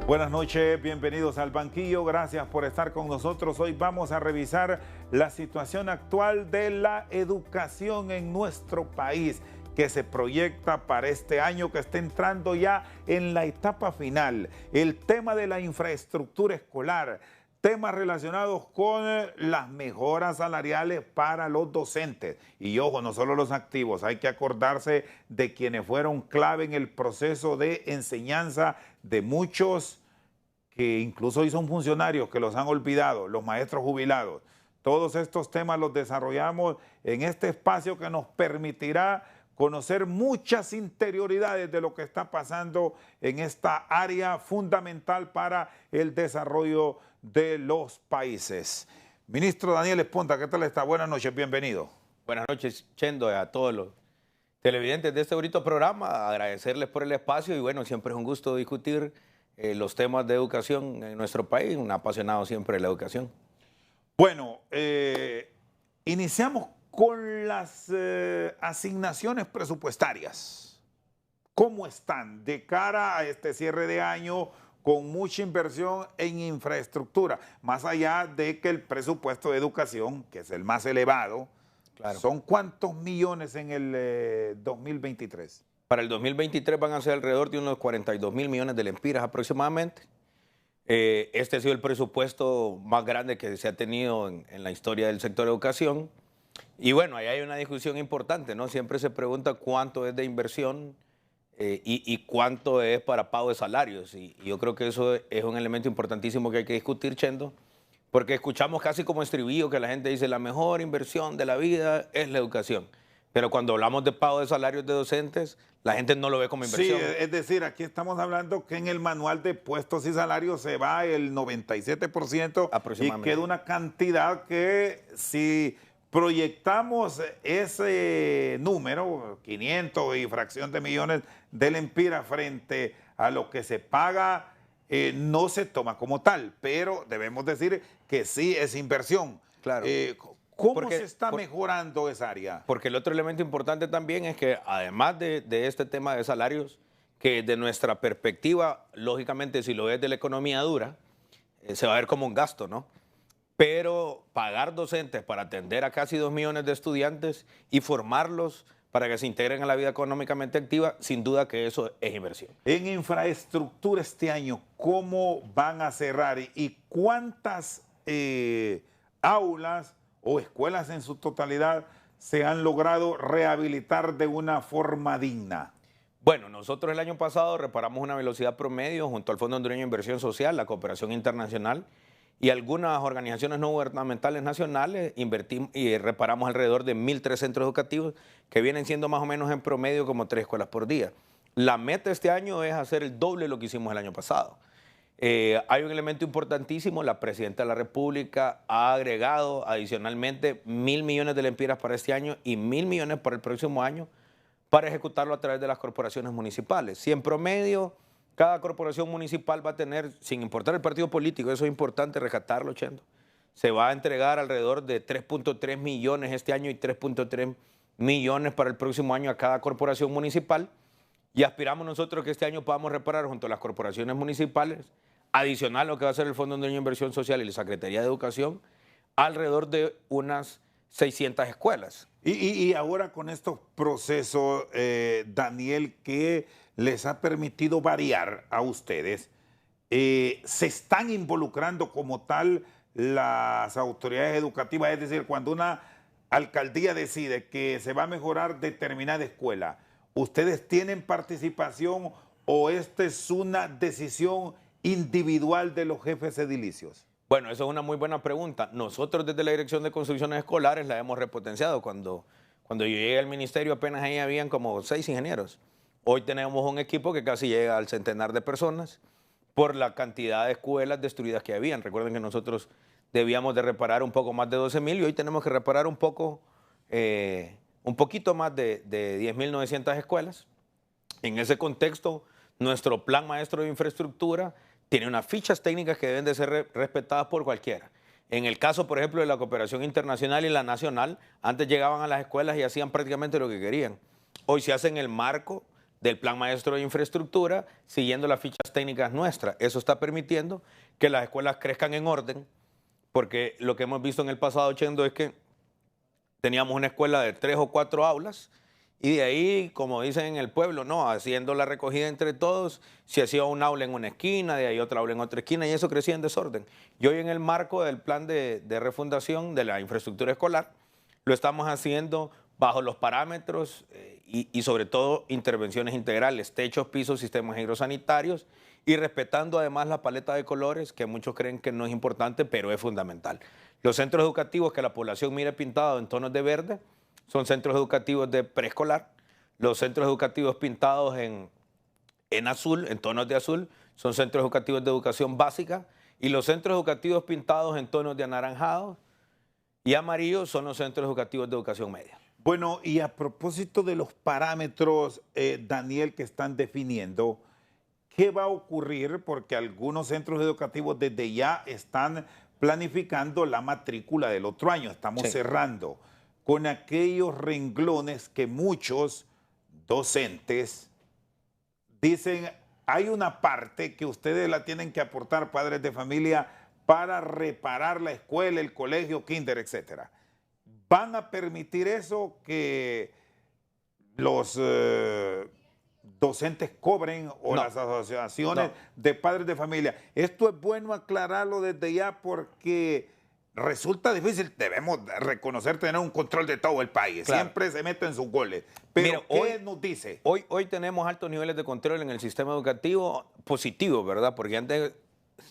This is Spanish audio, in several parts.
Buenas noches, bienvenidos al banquillo, gracias por estar con nosotros. Hoy vamos a revisar la situación actual de la educación en nuestro país, que se proyecta para este año que está entrando ya en la etapa final. El tema de la infraestructura escolar, temas relacionados con las mejoras salariales para los docentes. Y ojo, no solo los activos, hay que acordarse de quienes fueron clave en el proceso de enseñanza de muchos que incluso hoy son funcionarios que los han olvidado, los maestros jubilados. Todos estos temas los desarrollamos en este espacio que nos permitirá conocer muchas interioridades de lo que está pasando en esta área fundamental para el desarrollo de los países. Ministro Daniel Esponda, ¿qué tal está? Buenas noches, bienvenido. Buenas noches, Chendo, a todos los televidentes de este bonito programa, agradecerles por el espacio y bueno, siempre es un gusto discutir los temas de educación en nuestro país, un apasionado siempre de la educación. Bueno, iniciamos con las asignaciones presupuestarias. ¿Cómo están de cara a este cierre de año con mucha inversión en infraestructura? Más allá de que el presupuesto de educación, que es el más elevado, claro. ¿Son cuántos millones en el 2023? Para el 2023 van a ser alrededor de unos 42.000 millones de lempiras aproximadamente. Este ha sido el presupuesto más grande que se ha tenido en la historia del sector de educación. Y bueno, ahí hay una discusión importante, ¿no? Siempre se pregunta cuánto es de inversión y cuánto es para pago de salarios. Y yo creo que eso es un elemento importantísimo que hay que discutir, Chendo, porque escuchamos casi como estribillo que la gente dice la mejor inversión de la vida es la educación. Pero cuando hablamos de pago de salarios de docentes, la gente no lo ve como inversión. Sí, es decir, aquí estamos hablando que en el manual de puestos y salarios se va el 97% y queda una cantidad que si proyectamos ese número, 500 y fracción de millones de lempiras frente a lo que se paga, no se toma como tal, pero debemos decir que sí es inversión. Claro. ¿Cómo se está mejorando esa área? Porque el otro elemento importante también es que además de este tema de salarios, que de nuestra perspectiva, lógicamente si lo ves de la economía dura, se va a ver como un gasto, ¿no? Pero pagar docentes para atender a casi 2 millones de estudiantes y formarlos para que se integren a la vida económicamente activa, sin duda que eso es inversión. En infraestructura este año, ¿cómo van a cerrar y cuántas aulas o escuelas en su totalidad se han logrado rehabilitar de una forma digna? Bueno, nosotros el año pasado reparamos una velocidad promedio junto al Fondo Hondureño de Inversión Social, la Cooperación Internacional y algunas organizaciones no gubernamentales nacionales, invertimos y reparamos alrededor de 1.003 centros educativos que vienen siendo más o menos en promedio como 3 escuelas por día. La meta este año es hacer el doble de lo que hicimos el año pasado. Hay un elemento importantísimo, la Presidenta de la República ha agregado adicionalmente 1.000 millones de lempiras para este año y 1.000 millones para el próximo año para ejecutarlo a través de las corporaciones municipales. Si en promedio cada corporación municipal va a tener, sin importar el partido político, eso es importante rescatarlo, Chendo, se va a entregar alrededor de 3.3 millones este año y 3.3 millones para el próximo año a cada corporación municipal y aspiramos nosotros que este año podamos reparar junto a las corporaciones municipales adicional a lo que va a ser el Fondo Hondureño de Inversión Social y la Secretaría de Educación, alrededor de unas 600 escuelas. Y ahora con estos procesos, Daniel, que les ha permitido variar a ustedes, ¿se están involucrando como tal las autoridades educativas? Es decir, cuando una alcaldía decide que se va a mejorar determinada escuela, ¿ustedes tienen participación o esta es una decisión individual de los jefes edilicios? Bueno, eso es una muy buena pregunta. Nosotros desde la Dirección de Construcciones Escolares la hemos repotenciado. Cuando yo llegué al ministerio apenas ahí habían como 6 ingenieros. Hoy tenemos un equipo que casi llega al centenar de personas por la cantidad de escuelas destruidas que habían. Recuerden que nosotros debíamos de reparar un poco más de 12.000 y hoy tenemos que reparar un poquito más de 10.900 escuelas. En ese contexto, nuestro plan maestro de infraestructura tiene unas fichas técnicas que deben de ser respetadas por cualquiera. En el caso, por ejemplo, de la cooperación internacional y la nacional, antes llegaban a las escuelas y hacían prácticamente lo que querían. Hoy se hace en el marco del Plan Maestro de Infraestructura, siguiendo las fichas técnicas nuestras. Eso está permitiendo que las escuelas crezcan en orden, porque lo que hemos visto en el pasado, Chendo, es que teníamos una escuela de 3 o 4 aulas y de ahí, como dicen en el pueblo, no, haciendo la recogida entre todos, se hacía un aula en una esquina, de ahí otra aula en otra esquina y eso crecía en desorden. Y hoy en el marco del plan de refundación de la infraestructura escolar, lo estamos haciendo bajo los parámetros y sobre todo intervenciones integrales, techos, pisos, sistemas hidrosanitarios y respetando además la paleta de colores que muchos creen que no es importante, pero es fundamental. Los centros educativos que la población mire pintados en tonos de verde son centros educativos de preescolar. Los centros educativos pintados en azul, en tonos de azul, son centros educativos de educación básica y los centros educativos pintados en tonos de anaranjado y amarillo son los centros educativos de educación media. Bueno, y a propósito de los parámetros, Daniel, que están definiendo, ¿qué va a ocurrir? Porque algunos centros educativos desde ya están planificando la matrícula del otro año. Estamos cerrando con aquellos renglones que muchos docentes dicen, hay una parte que ustedes la tienen que aportar, padres de familia, para reparar la escuela, el colegio, kinder, etcétera. ¿Van a permitir eso, que los docentes cobren o las asociaciones de padres de familia? Esto es bueno aclararlo desde ya porque resulta difícil. Debemos reconocer tener un control de todo el país. Claro. Siempre se meten sus goles. Pero mira, ¿qué nos dice? Hoy tenemos altos niveles de control en el sistema educativo positivo, ¿verdad? Porque antes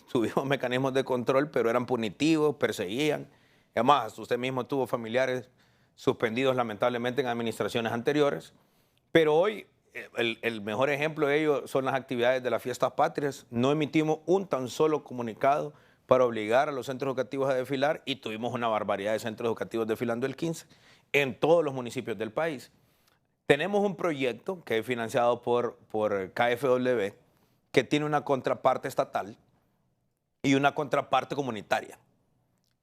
tuvimos mecanismos de control, pero eran punitivos, perseguían. Además, usted mismo tuvo familiares suspendidos lamentablemente en administraciones anteriores. Pero hoy el mejor ejemplo de ello son las actividades de las fiestas patrias. No emitimos un tan solo comunicado para obligar a los centros educativos a desfilar y tuvimos una barbaridad de centros educativos desfilando el 15 en todos los municipios del país. Tenemos un proyecto que es financiado por KfW que tiene una contraparte estatal y una contraparte comunitaria.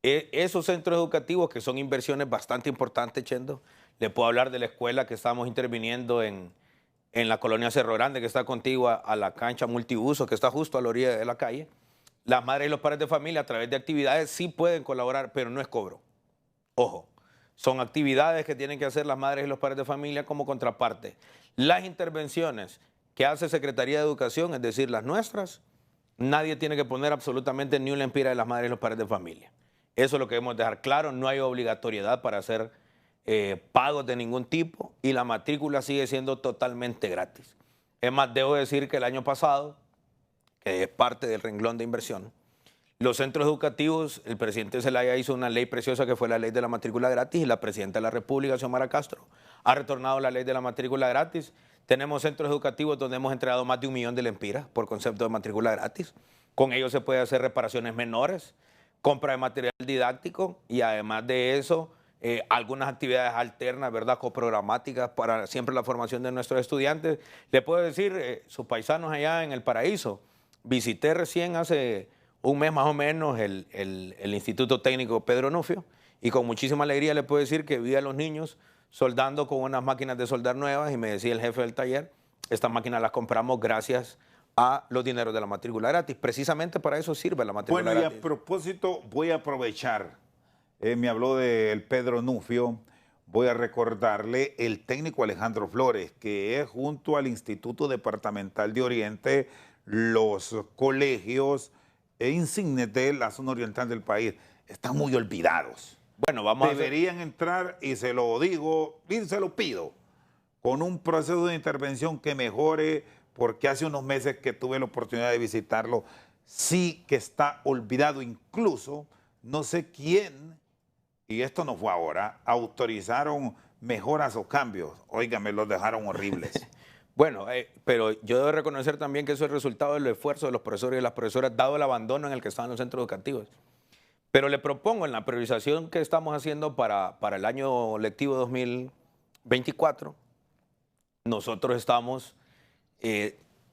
Esos centros educativos, que son inversiones bastante importantes, Chendo, le puedo hablar de la escuela que estamos interviniendo en la colonia Cerro Grande, que está contigua a la cancha multiuso, que está justo a la orilla de la calle. Las madres y los padres de familia, a través de actividades, sí pueden colaborar, pero no es cobro. Ojo, son actividades que tienen que hacer las madres y los padres de familia como contraparte. Las intervenciones que hace Secretaría de Educación, es decir, las nuestras, nadie tiene que poner absolutamente ni una empira de las madres y los padres de familia. Eso es lo que debemos dejar claro. No hay obligatoriedad para hacer pagos de ningún tipo y la matrícula sigue siendo totalmente gratis. Es más, debo decir que el año pasado, que es parte del renglón de inversión, los centros educativos, el presidente Zelaya hizo una ley preciosa que fue la ley de la matrícula gratis y la presidenta de la República, Xiomara Castro, ha retornado la ley de la matrícula gratis. Tenemos centros educativos donde hemos entregado más de 1 millón de lempiras por concepto de matrícula gratis. Con ello se puede hacer reparaciones menores, compra de material didáctico y además de eso, algunas actividades alternas, ¿verdad?, coprogramáticas para siempre la formación de nuestros estudiantes. Le puedo decir, sus paisanos allá en El Paraíso, visité recién hace un mes más o menos el Instituto Técnico Pedro Nufio y con muchísima alegría le puedo decir que vi a los niños soldando con unas máquinas de soldar nuevas y me decía el jefe del taller, estas máquinas las compramos gracias a los dineros de la matrícula gratis. Precisamente para eso sirve la matrícula gratis. Bueno, y a propósito, voy a aprovechar, me habló del Pedro Nufio, voy a recordarle el técnico Alejandro Flores, que es junto al Instituto Departamental de Oriente, los colegios insignes de la zona oriental del país están muy olvidados. Bueno, deberían entrar, y se lo digo y se lo pido, con un proceso de intervención que mejore, porque hace unos meses que tuve la oportunidad de visitarlo, sí que está olvidado. Incluso, no sé quién, y esto no fue ahora, autorizaron mejoras o cambios. Óigame, los dejaron horribles. Bueno, pero yo debo reconocer también que eso es el resultado del esfuerzo de los profesores y las profesoras, dado el abandono en el que estaban los centros educativos. Pero le propongo en la priorización que estamos haciendo para el año lectivo 2024, nosotros estamos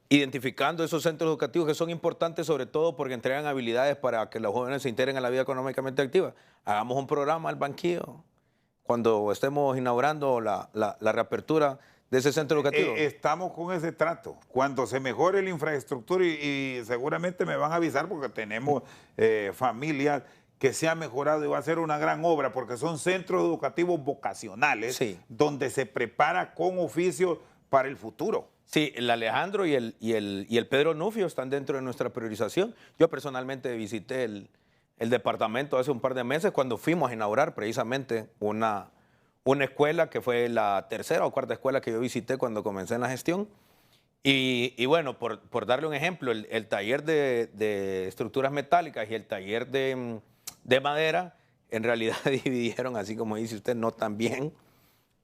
identificando esos centros educativos que son importantes, sobre todo porque entregan habilidades para que los jóvenes se integren a la vida económicamente activa. Hagamos un programa al banquillo. Cuando estemos inaugurando la reapertura de ese centro educativo. Estamos con ese trato. Cuando se mejore la infraestructura y seguramente me van a avisar porque tenemos familias que se ha mejorado y va a ser una gran obra porque son centros educativos vocacionales Sí. donde se prepara con oficio para el futuro. Sí, el Alejandro y el Pedro Nufio están dentro de nuestra priorización. Yo personalmente visité el departamento hace un par de meses cuando fuimos a inaugurar precisamente una escuela que fue la tercera o cuarta escuela que yo visité cuando comencé en la gestión. Y bueno, por darle un ejemplo, el taller de estructuras metálicas y el taller de madera, en realidad dividieron, así como dice usted, no tan bien.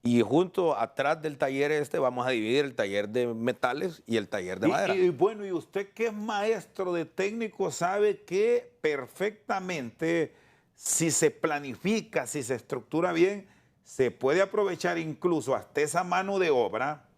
Y junto atrás del taller vamos a dividir el taller de metales y el taller de madera. Y bueno, y usted que es maestro de técnico sabe que perfectamente si se planifica, si se estructura bien, se puede aprovechar incluso hasta esa mano de obra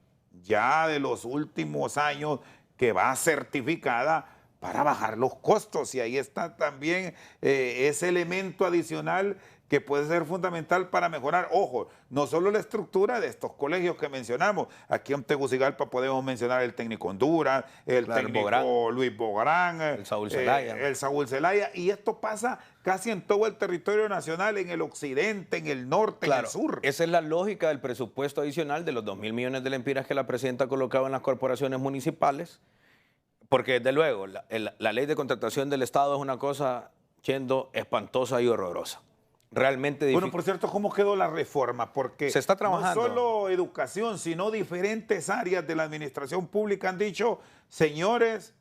ya de los últimos años que va certificada para bajar los costos. Y ahí está también ese elemento adicional que puede ser fundamental para mejorar, ojo, no solo la estructura de estos colegios que mencionamos. Aquí en Tegucigalpa podemos mencionar el técnico Honduras, el técnico Bográn, Luis Bográn, el Saúl Zelaya. El Saúl Zelaya, y esto pasa casi en todo el territorio nacional, en el occidente, en el norte, claro, en el sur. Esa es la lógica del presupuesto adicional de los 2.000 millones de lempiras que la presidenta ha colocado en las corporaciones municipales, porque desde luego la ley de contratación del Estado es una cosa siendo espantosa y horrorosa. Realmente difícil. Bueno, por cierto, ¿cómo quedó la reforma? Porque se está trabajando. No solo educación, sino diferentes áreas de la administración pública han dicho, señores,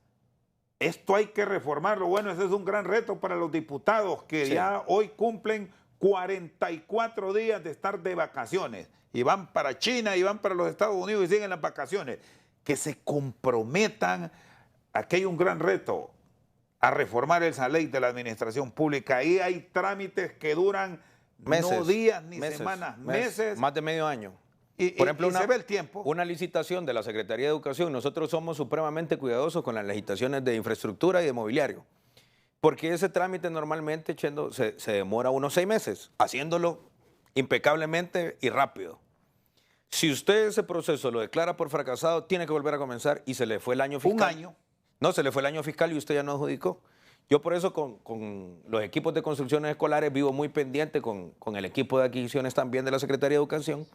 esto hay que reformarlo. Bueno, ese es un gran reto para los diputados que ya hoy cumplen 44 días de estar de vacaciones y van para China y van para los Estados Unidos y siguen las vacaciones. Que se comprometan, aquí hay un gran reto, a reformar esa ley de la administración pública. Ahí hay trámites que duran meses, no días ni semanas, meses. Más de medio año. Por ejemplo, se ve el tiempo. Una licitación de la Secretaría de Educación, nosotros somos supremamente cuidadosos con las licitaciones de infraestructura y de mobiliario, porque ese trámite normalmente, Chendo, se demora unos 6 meses, haciéndolo impecablemente y rápido. Si usted ese proceso lo declara por fracasado, tiene que volver a comenzar y se le fue el año fiscal. Un año. No, se le fue el año fiscal y usted ya no adjudicó. Yo por eso con los equipos de construcciones escolares vivo muy pendiente con el equipo de adquisiciones también de la Secretaría de Educación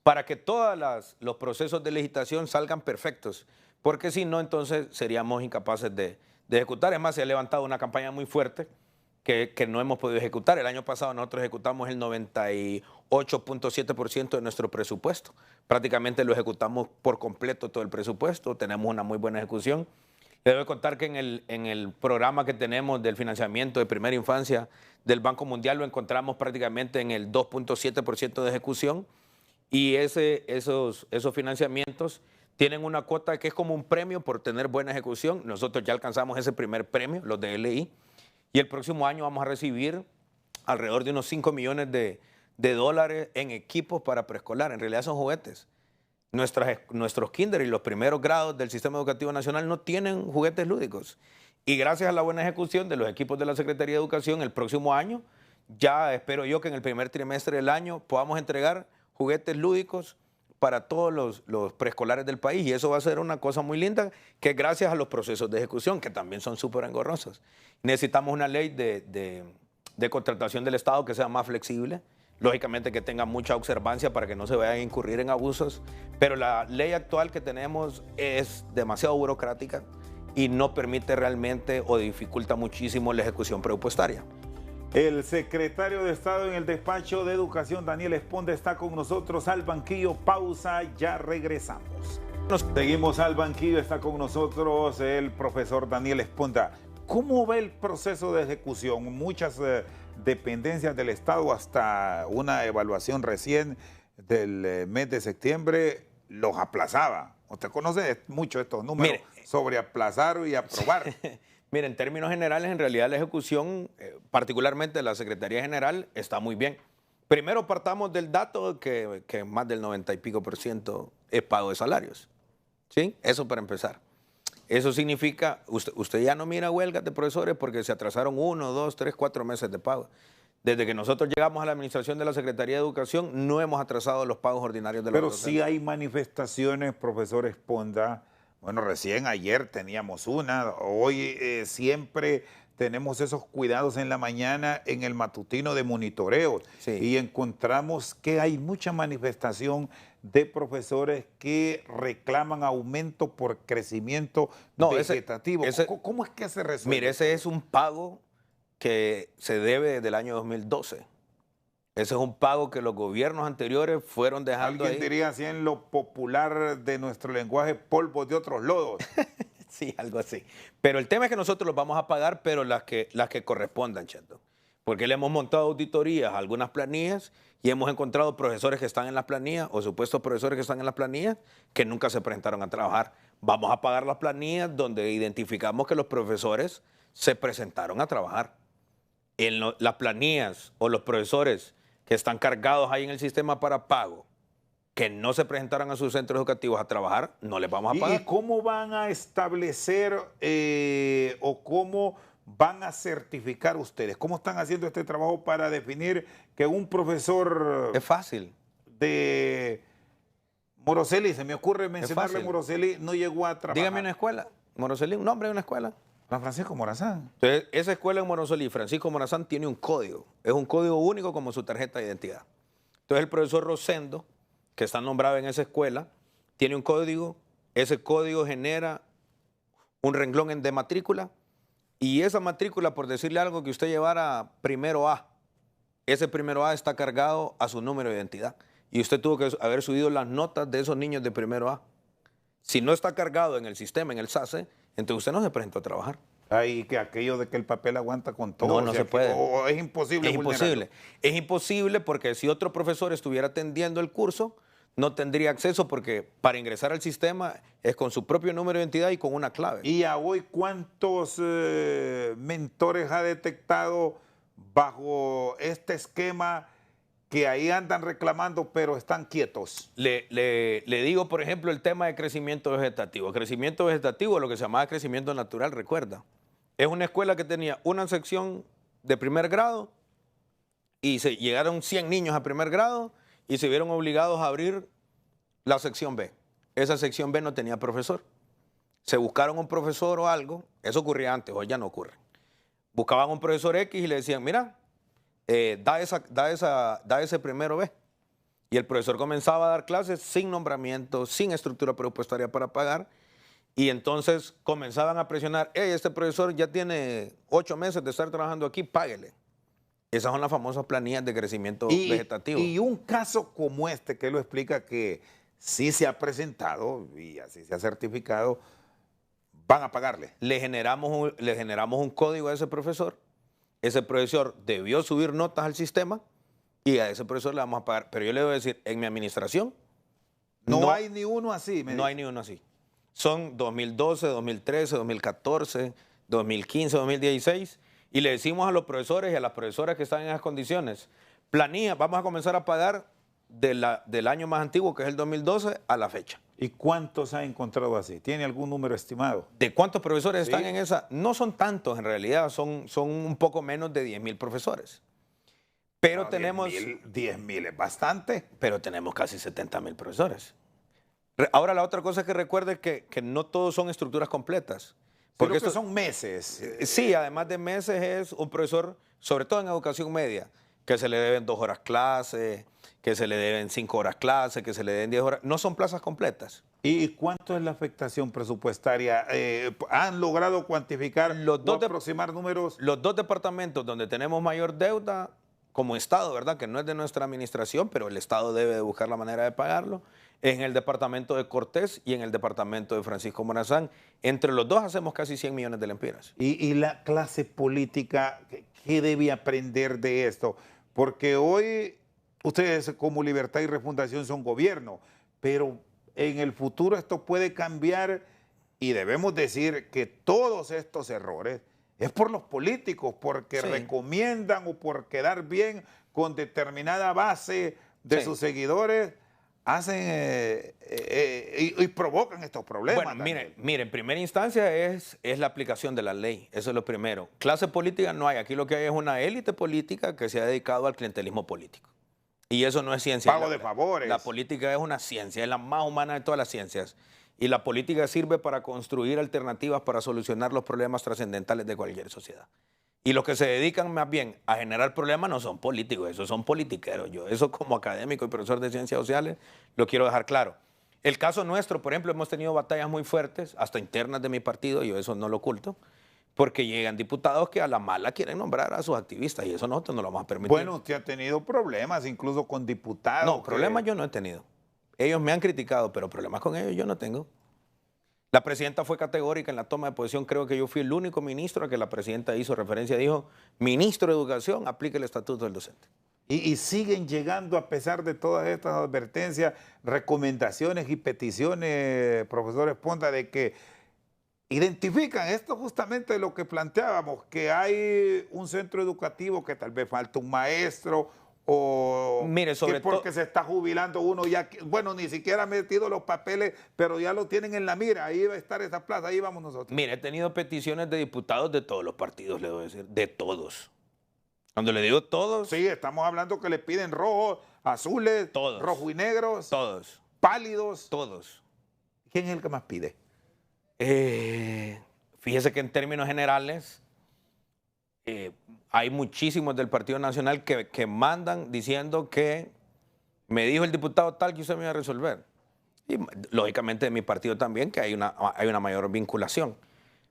para que todos los procesos de licitación salgan perfectos, porque si no, entonces seríamos incapaces de ejecutar. Es más, se ha levantado una campaña muy fuerte que no hemos podido ejecutar. El año pasado nosotros ejecutamos el 98.7% de nuestro presupuesto. Prácticamente lo ejecutamos por completo todo el presupuesto, tenemos una muy buena ejecución. Le debo contar que en el programa que tenemos del financiamiento de primera infancia del Banco Mundial lo encontramos prácticamente en el 2.7% de ejecución y esos financiamientos tienen una cuota que es como un premio por tener buena ejecución. Nosotros ya alcanzamos ese primer premio, los de LI, y el próximo año vamos a recibir alrededor de unos 5 millones de dólares en equipos para preescolar. En realidad son juguetes. Nuestros kinder y los primeros grados del Sistema Educativo Nacional no tienen juguetes lúdicos. Y gracias a la buena ejecución de los equipos de la Secretaría de Educación, el próximo año, ya espero yo que en el primer trimestre del año podamos entregar juguetes lúdicos para todos los preescolares del país. Y eso va a ser una cosa muy linda, que es gracias a los procesos de ejecución, que también son súper engorrosos. Necesitamos una ley de contratación del Estado que sea más flexible, lógicamente que tenga mucha observancia para que no se vaya a incurrir en abusos, pero la ley actual que tenemos es demasiado burocrática y no permite realmente o dificulta muchísimo la ejecución presupuestaria. El secretario de Estado en el despacho de Educación, Daniel Esponda, está con nosotros al banquillo. Pausa, ya regresamos. Seguimos al banquillo, está con nosotros el profesor Daniel Esponda. ¿Cómo va el proceso de ejecución? Muchas dependencias del Estado, hasta una evaluación recién del mes de septiembre, los aplazaba. Usted conoce mucho estos números sobre aplazar y aprobar. Mire, en términos generales, en realidad la ejecución, particularmente de la Secretaría General, está muy bien. Primero partamos del dato que más del 90 y pico % es pago de salarios. ¿Sí? Eso para empezar. Eso significa, usted ya no mira huelgas de profesores porque se atrasaron 1, 2, 3, 4 meses de pago. Desde que nosotros llegamos a la administración de la Secretaría de Educación, no hemos atrasado los pagos ordinarios de los Pero docentes. sí hay manifestaciones, profesor Esponda. Bueno, recién ayer teníamos una, hoy siempre tenemos esos cuidados en la mañana en el matutino de monitoreo. Sí. Y encontramos que hay mucha manifestación de profesores que reclaman aumento por crecimiento vegetativo. ¿Cómo es que se resuelve? Mire, ese es un pago que se debe desde el año 2012. Ese es un pago que los gobiernos anteriores fueron dejando Alguien diría así en lo popular de nuestro lenguaje, polvos de otros lodos. Sí, algo así. Pero el tema es que nosotros los vamos a pagar, pero las que correspondan, Cheto. Porque le hemos montado auditorías a algunas planillas y hemos encontrado profesores que están en las planillas o supuestos profesores que están en las planillas que nunca se presentaron a trabajar. Vamos a pagar las planillas donde identificamos que los profesores se presentaron a trabajar. En las planillas o los profesores que están cargados ahí en el sistema para pago, que no se presentaron a sus centros educativos a trabajar, no les vamos a pagar. ¿Y cómo van a establecer o cómo van a certificar ustedes? ¿Cómo están haciendo este trabajo para definir que un profesor... Es fácil. De Moroseli, se me ocurre mencionarle Moroseli, no llegó a trabajar. Dígame una escuela. Moroseli, un nombre de una escuela. San Francisco Morazán. Entonces, esa escuela en Moroseli, Francisco Morazán, tiene un código. Es un código único como su tarjeta de identidad. Entonces, el profesor Rosendo, que está nombrado en esa escuela, tiene un código. Ese código genera un renglón de matrícula. Y esa matrícula, por decirle algo, que usted llevara primero A, ese primero A está cargado a su número de identidad. Y usted tuvo que haber subido las notas de esos niños de primero A. Si no está cargado en el sistema, en el SACE, entonces usted no se presentó a trabajar. Ahí que aquello de que el papel aguanta con todo. No se puede. O es imposible. Es imposible. Es imposible porque si otro profesor estuviera atendiendo el curso, no tendría acceso porque para ingresar al sistema es con su propio número de identidad y con una clave. ¿Y a hoy cuántos mentores ha detectado bajo este esquema que ahí andan reclamando pero están quietos? Le digo, por ejemplo, el tema de crecimiento vegetativo. Crecimiento vegetativo, lo que se llamaba crecimiento natural, recuerda. Es una escuela que tenía una sección de primer grado y llegaron 100 niños a primer grado y se vieron obligados a abrir la sección B. Esa sección B no tenía profesor. Se buscaron un profesor o algo, eso ocurría antes, hoy ya no ocurre. Buscaban un profesor X y le decían, mira, da ese primero B. Y el profesor comenzaba a dar clases sin nombramiento, sin estructura presupuestaria para pagar. Y entonces comenzaban a presionar, hey, este profesor ya tiene 8 meses de estar trabajando aquí, páguele. Esas son las famosas planillas de crecimiento vegetativo. Y un caso como este que lo explica que sí se ha presentado y así se ha certificado, van a pagarle. Le generamos un código a ese profesor. Ese profesor debió subir notas al sistema y a ese profesor le vamos a pagar. Pero yo le voy a decir, en mi administración... No hay ni uno así. No hay ni uno así. Son 2012, 2013, 2014, 2015, 2016. Y le decimos a los profesores y a las profesoras que están en esas condiciones, planilla, vamos a comenzar a pagar del año más antiguo, que es el 2012, a la fecha. ¿Y cuántos ha encontrado así? ¿Tiene algún número estimado? ¿De cuántos profesores están en esa? No son tantos en realidad, son un poco menos de 10,000 profesores. Pero no, tenemos... 10,000 es bastante. Pero tenemos casi 70,000 profesores. Ahora la otra cosa que recuerde es que no todos son estructuras completas. Porque estos son meses. Sí, además de meses es un profesor, sobre todo en educación media, que se le deben 2 horas clase, que se le deben 5 horas clase, que se le deben 10 horas. No son plazas completas. ¿Y cuánto es la afectación presupuestaria? ¿Han logrado cuantificar o aproximar números? Los 2 departamentos donde tenemos mayor deuda como Estado, ¿verdad? Que no es de nuestra administración, pero el Estado debe de buscar la manera de pagarlo. En el departamento de Cortés y en el departamento de Francisco Morazán. Entre los dos hacemos casi 100 millones de lempiras. ¿Y la clase política qué debe aprender de esto? Porque hoy ustedes como Libertad y Refundación son gobierno, pero en el futuro esto puede cambiar y debemos decir que todos estos errores es por los políticos, porque recomiendan o por quedar bien con determinada base de sus seguidores hacen y provocan estos problemas. Bueno, mire, en primera instancia es la aplicación de la ley, eso es lo primero. Clase política no hay, aquí lo que hay es una élite política que se ha dedicado al clientelismo político. Y eso no es ciencia. Pago de favores. La política es una ciencia, es la más humana de todas las ciencias. Y la política sirve para construir alternativas para solucionar los problemas trascendentales de cualquier sociedad. Y los que se dedican más bien a generar problemas no son políticos, esos son politiqueros. Yo eso como académico y profesor de ciencias sociales lo quiero dejar claro. El caso nuestro, por ejemplo, hemos tenido batallas muy fuertes, hasta internas de mi partido, yo eso no lo oculto, porque llegan diputados que a la mala quieren nombrar a sus activistas y eso nosotros no lo vamos a permitir. Bueno, usted ha tenido problemas incluso con diputados. No, problemas yo no he tenido. Ellos me han criticado, pero problemas con ellos yo no tengo. La presidenta fue categórica en la toma de posición. Creo que yo fui el único ministro a que la presidenta hizo referencia. Dijo, ministro de Educación, aplique el estatuto del docente. Y siguen llegando, a pesar de todas estas advertencias, recomendaciones y peticiones, profesor Esponda, de que identifican esto justamente lo que planteábamos, que hay un centro educativo que tal vez falta un maestro, o mire, sobre que porque se está jubilando uno ya, bueno, ni siquiera ha metido los papeles, pero ya lo tienen en la mira, ahí va a estar esa plaza, ahí vamos nosotros. Mire, he tenido peticiones de diputados de todos los partidos, le voy a decir, de todos. Cuando le digo todos... Sí, estamos hablando que le piden rojos, azules, todos, rojos y negros, todos, pálidos. todos. ¿Quién es el que más pide? Fíjese que en términos generales... hay muchísimos del Partido Nacional que mandan diciendo que me dijo el diputado tal que usted me iba a resolver. Y lógicamente de mi partido también, que hay una mayor vinculación.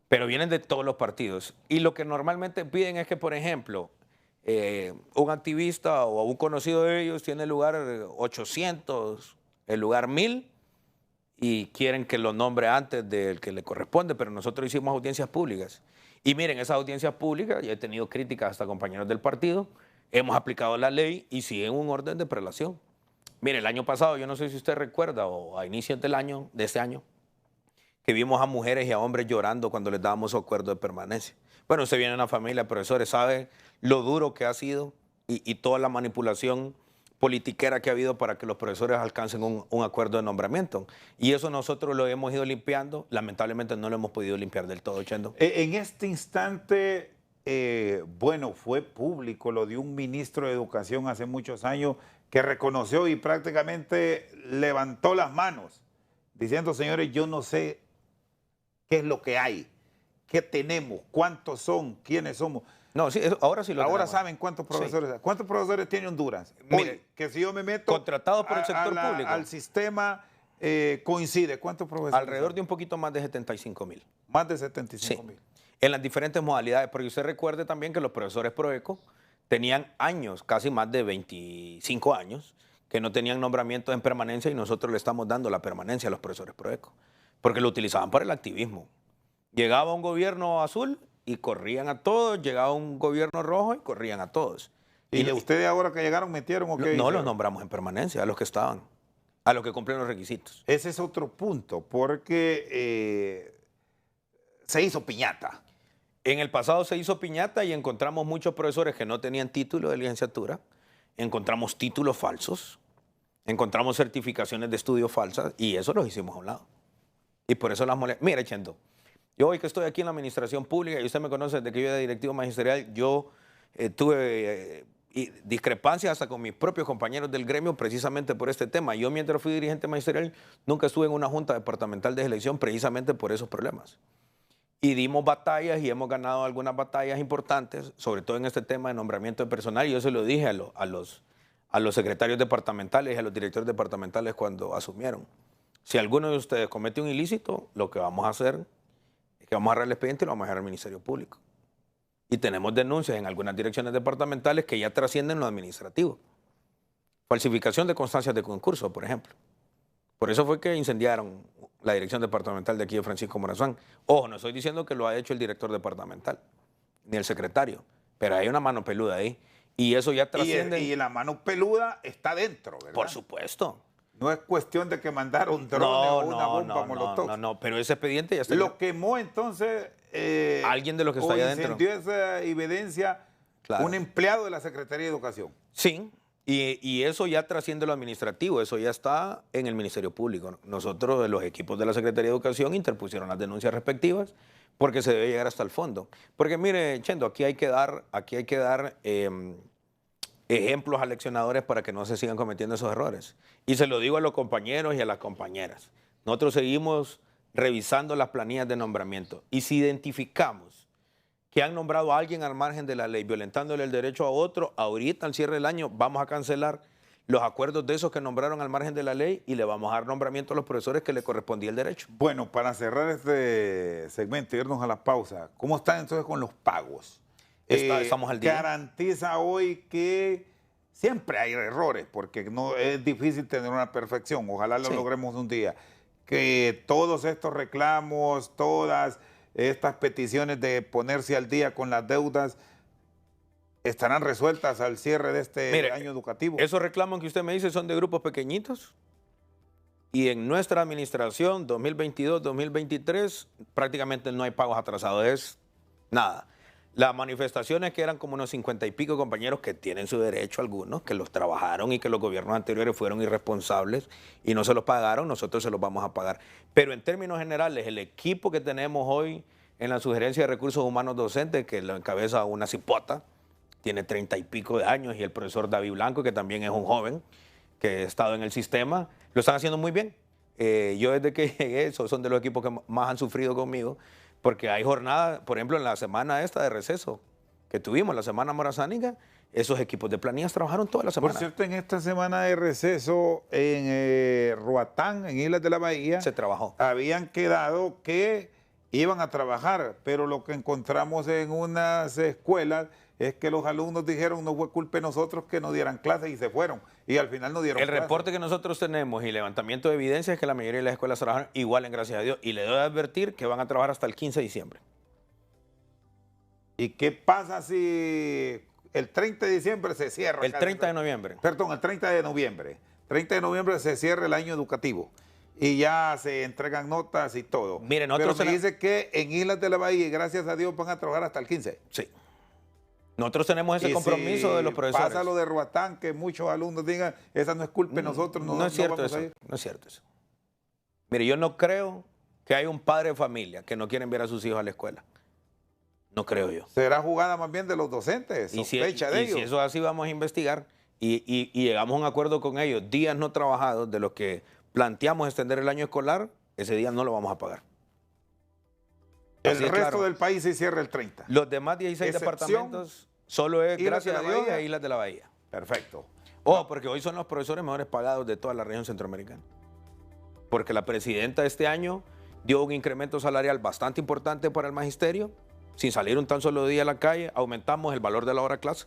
Pero vienen de todos los partidos. Y lo que normalmente piden es que, por ejemplo, un activista o un conocido de ellos tiene el lugar 800, el lugar 1000, y quieren que lo nombre antes del que le corresponde, pero nosotros hicimos audiencias públicas. Y miren, esas audiencias públicas, ya he tenido críticas hasta compañeros del partido, hemos aplicado la ley y siguen un orden de prelación. Mire, el año pasado, yo no sé si usted recuerda, o a inicios de este año, que vimos a mujeres y a hombres llorando cuando les dábamos su acuerdo de permanencia. Bueno, usted viene de una familia de profesores, sabe lo duro que ha sido y toda la manipulación politiquera que ha habido para que los profesores alcancen un acuerdo de nombramiento. Y eso nosotros lo hemos ido limpiando. Lamentablemente no lo hemos podido limpiar del todo, Chendo. En este instante, bueno, fue público lo de un ministro de Educación hace muchos años que reconoció y prácticamente levantó las manos, diciendo, señores, yo no sé qué es lo que hay, qué tenemos, cuántos son, quiénes somos. No, sí, ahora sí lo Ahora tenemos. saben cuántos profesores. Sí. ¿Cuántos profesores tiene Honduras? Mire, hoy, que si yo me meto contratados por el sector público al sistema, coincide. ¿Cuántos profesores? Alrededor de un poquito más de 75,000. Más de 75,000. Sí. En las diferentes modalidades, porque usted recuerde también que los profesores Proeco tenían años, casi más de 25 años, que no tenían nombramientos en permanencia y nosotros le estamos dando la permanencia a los profesores Proeco, porque lo utilizaban para el activismo. Llegaba un gobierno azul y corrían a todos, llegaba un gobierno rojo y corrían a todos. ¿Y ustedes ahora que llegaron metieron o qué? No, los nombramos en permanencia, a los que estaban, a los que cumplen los requisitos. Ese es otro punto, porque se hizo piñata. En el pasado se hizo piñata y encontramos muchos profesores que no tenían título de licenciatura, encontramos títulos falsos, encontramos certificaciones de estudio falsas y eso los hicimos a un lado. Y por eso las molestias. Mira, Chendo, yo hoy que estoy aquí en la administración pública, y usted me conoce desde que yo era directivo magisterial, yo tuve discrepancias hasta con mis propios compañeros del gremio precisamente por este tema. Yo mientras fui dirigente magisterial nunca estuve en una junta departamental de selección precisamente por esos problemas. Y dimos batallas y hemos ganado algunas batallas importantes, sobre todo en este tema de nombramiento de personal. Y yo se lo dije a los secretarios departamentales y a los directores departamentales cuando asumieron. Si alguno de ustedes comete un ilícito, lo que vamos a hacer es que vamos a agarrar el expediente y lo vamos a dejar al Ministerio Público. Y tenemos denuncias en algunas direcciones departamentales que ya trascienden lo administrativo. Falsificación de constancias de concurso, por ejemplo. Por eso fue que incendiaron la dirección departamental de aquí de Francisco Morazán. Ojo, no estoy diciendo que lo ha hecho el director departamental, ni el secretario, pero hay una mano peluda ahí. Y eso ya trasciende. Y la mano peluda está dentro, ¿verdad? Por supuesto. No es cuestión de que mandaron drones o una bomba molotov. No, pero ese expediente ya está. Lo quemó entonces. Alguien de los que está allá adentro. Incendió esa evidencia, claro. Un empleado de la Secretaría de Educación. Sí, Y eso ya trasciende lo administrativo, eso ya está en el Ministerio Público. Nosotros, los equipos de la Secretaría de Educación, interpusieron las denuncias respectivas porque se debe llegar hasta el fondo. Porque mire, Chendo, aquí hay que dar ejemplos a leccionadores para que no se sigan cometiendo esos errores. Y se lo digo a los compañeros y a las compañeras. Nosotros seguimos revisando las planillas de nombramiento y si identificamos que han nombrado a alguien al margen de la ley, violentándole el derecho a otro, ahorita al cierre del año vamos a cancelar los acuerdos de esos que nombraron al margen de la ley y le vamos a dar nombramiento a los profesores que le correspondía el derecho. Bueno, para cerrar este segmento y irnos a la pausa, ¿cómo están entonces con los pagos? Estamos al día. Garantiza hoy que siempre hay errores, porque no es difícil tener una perfección, ojalá lo logremos un día, que todos estos reclamos, todas estas peticiones de ponerse al día con las deudas estarán resueltas al cierre de este año educativo. Esos reclamos que usted me dice son de grupos pequeñitos y en nuestra administración 2022-2023 prácticamente no hay pagos atrasados, es nada. Las manifestaciones que eran como unos 50 y pico compañeros que tienen su derecho algunos, que los trabajaron y que los gobiernos anteriores fueron irresponsables y no se los pagaron, nosotros se los vamos a pagar. Pero en términos generales, el equipo que tenemos hoy en la Sugerencia de Recursos Humanos Docentes, que lo encabeza una cipota, tiene 30 y pico de años, y el profesor David Blanco, que también es un joven que ha estado en el sistema, lo están haciendo muy bien. Yo desde que llegué, esos son de los equipos que más han sufrido conmigo, porque hay jornadas, por ejemplo, en la semana esta de receso que tuvimos, la semana morazánica, esos equipos de planillas trabajaron toda la semana. Por cierto, en esta semana de receso en Roatán, en Islas de la Bahía, se trabajó. Habían quedado que iban a trabajar, pero lo que encontramos en unas escuelas es que los alumnos dijeron no fue culpa de nosotros que no dieran clases y se fueron. Y al final no dieron clases. El reporte que nosotros tenemos y levantamiento de evidencia es que la mayoría de las escuelas trabajan igual, en gracias a Dios. Y le debo advertir que van a trabajar hasta el 15 de diciembre. ¿Y qué pasa si el 30 de diciembre se cierra? El 30 de noviembre. Perdón, el 30 de noviembre. 30 de noviembre se cierra el año educativo. Y ya se entregan notas y todo. Miren, pero se dice que en Islas de la Bahía, gracias a Dios, van a trabajar hasta el 15. Sí. Nosotros tenemos ese compromiso de los profesores. Pasa lo de Roatán, que muchos alumnos digan, esa no es culpa de nosotros. No es cierto eso. No es cierto eso. Mire, yo no creo que haya un padre de familia que no quiera enviar a sus hijos a la escuela. No creo yo. Será jugada más bien de los docentes, sospecha de ellos. Si eso es así, vamos a investigar y llegamos a un acuerdo con ellos. Días no trabajados de los que planteamos extender el año escolar, ese día no lo vamos a pagar. El resto del país se cierra el 30. Los demás 16 departamentos solo es, gracias a Dios, e Islas de la Bahía. Perfecto. Porque hoy son los profesores mejores pagados de toda la región centroamericana. Porque la presidenta este año dio un incremento salarial bastante importante para el magisterio, sin salir un tan solo día a la calle. Aumentamos el valor de la hora clase,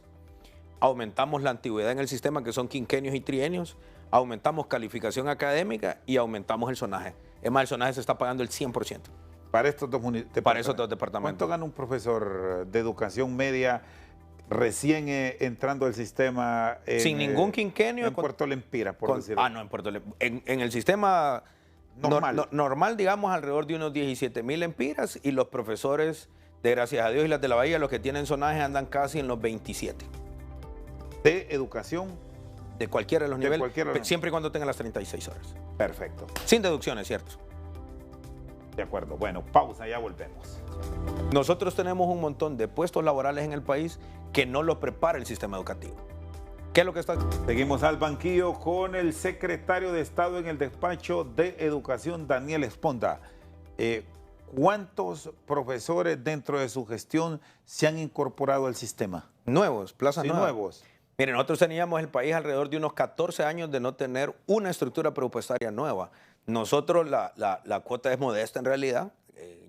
aumentamos la antigüedad en el sistema, que son quinquenios y trienios, aumentamos calificación académica y aumentamos el zonaje. Es más, el zonaje se está pagando el 100%. Para estos dos departamentos. Para esos dos departamentos. ¿Cuánto gana un profesor de educación media recién entrando al sistema? Sin ningún quinquenio. En Puerto Lempira, por decirlo. No, en Puerto Lempira. En el sistema normal, digamos, alrededor de unos 17,000 lempiras, y los profesores de Gracias a Dios y las de la Bahía, los que tienen zonaje, andan casi en los 27. ¿De educación? De cualquiera de los niveles, siempre y cuando tengan las 36 horas. Perfecto. Sin deducciones, ¿cierto? De acuerdo. Bueno, pausa, ya volvemos. Nosotros tenemos un montón de puestos laborales en el país que no los prepara el sistema educativo. ¿Qué es lo que está? Seguimos al banquillo con el secretario de Estado en el despacho de Educación, Daniel Esponda. ¿Cuántos profesores dentro de su gestión se han incorporado al sistema? Nuevos, plazas nuevos. Miren, nosotros teníamos el país alrededor de unos 14 años de no tener una estructura presupuestaria nueva. Nosotros, la cuota es modesta en realidad.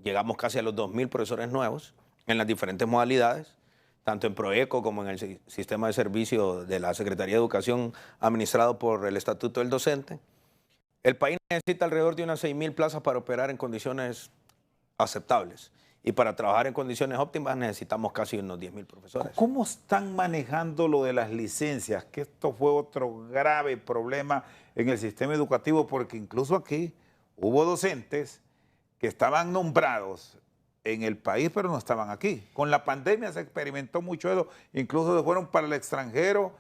Llegamos casi a los 2,000 profesores nuevos en las diferentes modalidades, tanto en Proeco como en el sistema de servicio de la Secretaría de Educación administrado por el Estatuto del Docente. El país necesita alrededor de unas 6,000 plazas para operar en condiciones aceptables. Y para trabajar en condiciones óptimas necesitamos casi unos 10,000 profesores. ¿Cómo están manejando lo de las licencias? Que esto fue otro grave problema en el sistema educativo, porque incluso aquí hubo docentes que estaban nombrados en el país, pero no estaban aquí. Con la pandemia se experimentó mucho eso, incluso se fueron para el extranjero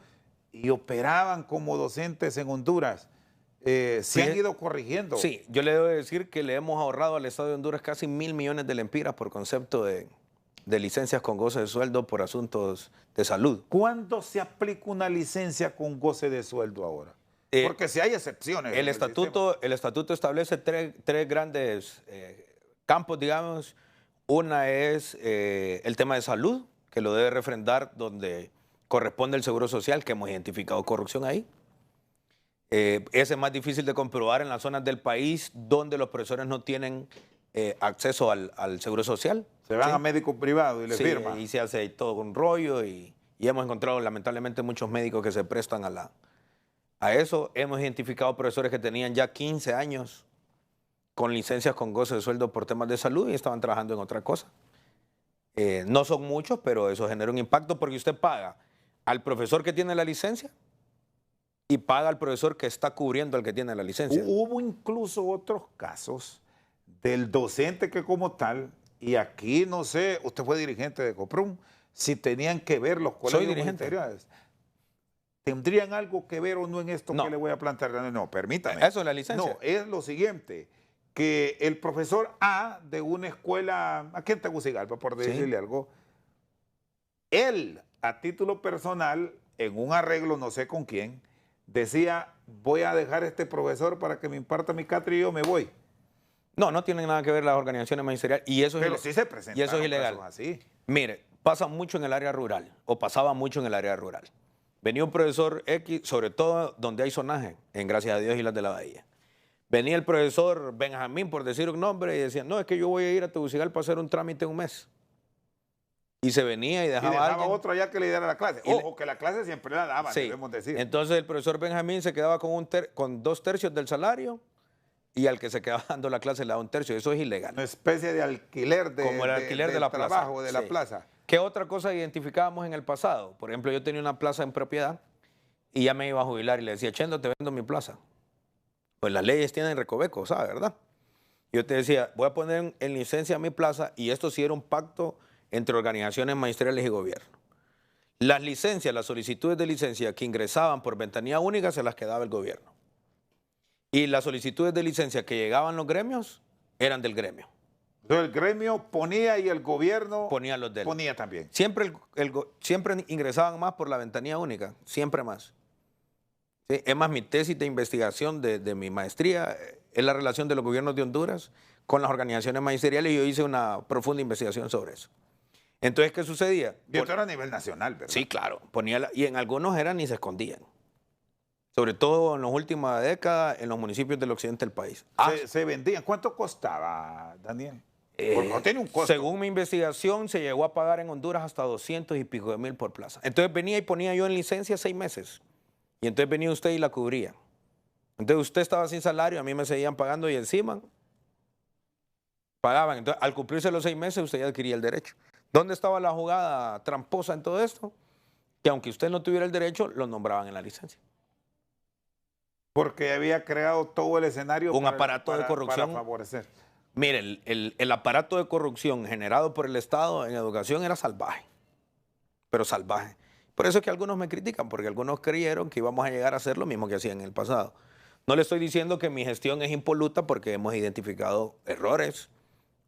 y operaban como docentes en Honduras, se han ido corrigiendo. Sí, yo le debo decir que le hemos ahorrado al Estado de Honduras casi 1.000 millones de lempiras por concepto de licencias con goce de sueldo por asuntos de salud. ¿Cuándo se aplica una licencia con goce de sueldo ahora? Porque si hay excepciones. El estatuto establece tres grandes campos, digamos. Una es el tema de salud, que lo debe refrendar donde corresponde el Seguro Social, que hemos identificado corrupción ahí. Ese es más difícil de comprobar en las zonas del país donde los profesores no tienen acceso al Seguro Social. Se van a médicos privados y les firman. Y se hace todo con rollo y hemos encontrado lamentablemente muchos médicos que se prestan a eso. Hemos identificado profesores que tenían ya 15 años con licencias con goce de sueldo por temas de salud y estaban trabajando en otra cosa. No son muchos, pero eso genera un impacto porque usted paga al profesor que tiene la licencia y paga al profesor que está cubriendo al que tiene la licencia. Hubo incluso otros casos del docente que como tal, y aquí no sé, usted fue dirigente de Coprum, si tenían que ver los colegios magisteriales. ¿Tendrían algo que ver o no en esto que le voy a plantear? No, permítame. Eso es la licencia. No, es lo siguiente, que el profesor A de una escuela, aquí en Tegucigalpa, por decirle algo, él, a título personal, en un arreglo, no sé con quién, decía, voy a dejar a este profesor para que me imparta mi cátedra y yo me voy. No, no tienen nada que ver las organizaciones magisteriales. Y eso pero sí se presentaron. Y eso es ilegal. Así. Mire, pasa mucho en el área rural, o pasaba mucho en el área rural. Venía un profesor X, sobre todo donde hay zonaje, en Gracias a Dios y las de la Bahía. Venía el profesor Benjamín, por decir un nombre, y decía, no, es que yo voy a ir a Tegucigalpa para hacer un trámite un mes. Y se venía y dejaba a alguien. Otro allá que le diera la clase. Ojo, que la clase siempre la daban, sí. Debemos decir. Entonces el profesor Benjamín se quedaba con 2/3 del salario y al que se quedaba dando la clase le daba 1/3. Eso es ilegal. Una especie de alquiler como el alquiler de la trabajo plaza. De la plaza. ¿Qué otra cosa identificábamos en el pasado? Por ejemplo, yo tenía una plaza en propiedad y ya me iba a jubilar y le decía, Chendo, te vendo mi plaza. Pues las leyes tienen recoveco, ¿sabes? ¿Verdad? Yo te decía, voy a poner en licencia mi plaza y esto sí era un pacto entre organizaciones magisteriales y gobierno. Las licencias, las solicitudes de licencia que ingresaban por ventanilla única se las quedaba el gobierno. Y las solicitudes de licencia que llegaban los gremios eran del gremio. Entonces el gremio ponía y el gobierno ponía los de él. Ponía también. Siempre ingresaban más por la ventanilla única, siempre más. ¿Sí? Es más, mi tesis de investigación de mi maestría es la relación de los gobiernos de Honduras con las organizaciones magisteriales y yo hice una profunda investigación sobre eso. Entonces, ¿qué sucedía? Y esto era a nivel nacional, ¿verdad? Sí, claro. Y en algunos eran y se escondían. Sobre todo en las últimas décadas en los municipios del occidente del país. Se vendían. ¿Cuánto costaba, Daniel? Porque no tiene un costo. Según mi investigación, se llegó a pagar en Honduras hasta 200 y pico de mil por plaza. Entonces venía y ponía yo en licencia 6 meses. Y entonces venía usted y la cubría. Entonces usted estaba sin salario, a mí me seguían pagando y encima pagaban. Entonces al cumplirse los 6 meses usted ya adquiría el derecho. ¿Dónde estaba la jugada tramposa en todo esto? Que aunque usted no tuviera el derecho, lo nombraban en la licencia. Porque había creado todo el escenario. Un aparato de corrupción. Para favorecer. Mire, el aparato de corrupción generado por el Estado en educación era salvaje. Pero salvaje. Por eso es que algunos me critican, porque algunos creyeron que íbamos a llegar a hacer lo mismo que hacían en el pasado. No le estoy diciendo que mi gestión es impoluta porque hemos identificado errores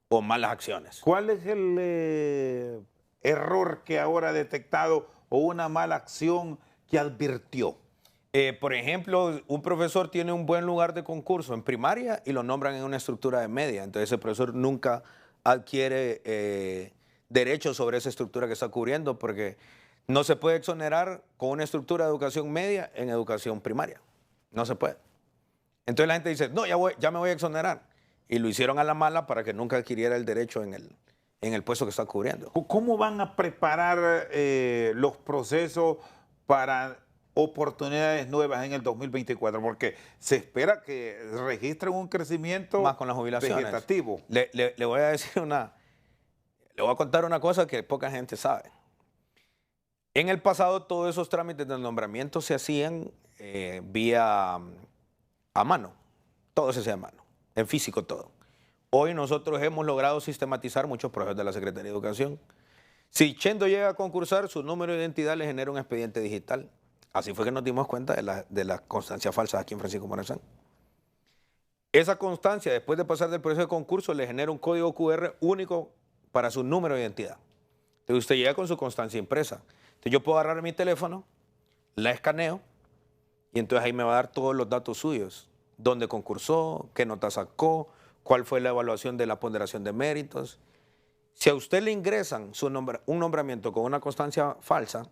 o malas acciones. ¿Cuál es el error que ahora ha detectado o una mala acción que advirtió? Por ejemplo, un profesor tiene un buen lugar de concurso en primaria y lo nombran en una estructura de media. Entonces ese profesor nunca adquiere derechos sobre esa estructura que está cubriendo porque no se puede exonerar con una estructura de educación media en educación primaria. No se puede. Entonces la gente dice, no, ya me voy a exonerar. Y lo hicieron a la mala para que nunca adquiriera el derecho en el puesto que está cubriendo. ¿Cómo van a preparar los procesos para oportunidades nuevas en el 2024? Porque se espera que registren un crecimiento más con las jubilaciones vegetativo. Le voy a decir le voy a contar una cosa que poca gente sabe. En el pasado todos esos trámites de nombramiento se hacían vía a mano. Todo se hacía a mano, en físico todo. Hoy nosotros hemos logrado sistematizar muchos procesos de la Secretaría de Educación. Si Chendo llega a concursar, su número de identidad le genera un expediente digital. Así fue que nos dimos cuenta de las constancias falsas aquí en Francisco Morazán. Esa constancia, después de pasar del proceso de concurso, le genera un código QR único para su número de identidad. Entonces usted llega con su constancia impresa. Entonces yo puedo agarrar mi teléfono, la escaneo y entonces ahí me va a dar todos los datos suyos. Dónde concursó, qué nota sacó, cuál fue la evaluación de la ponderación de méritos. Si a usted le ingresan un nombramiento con una constancia falsa,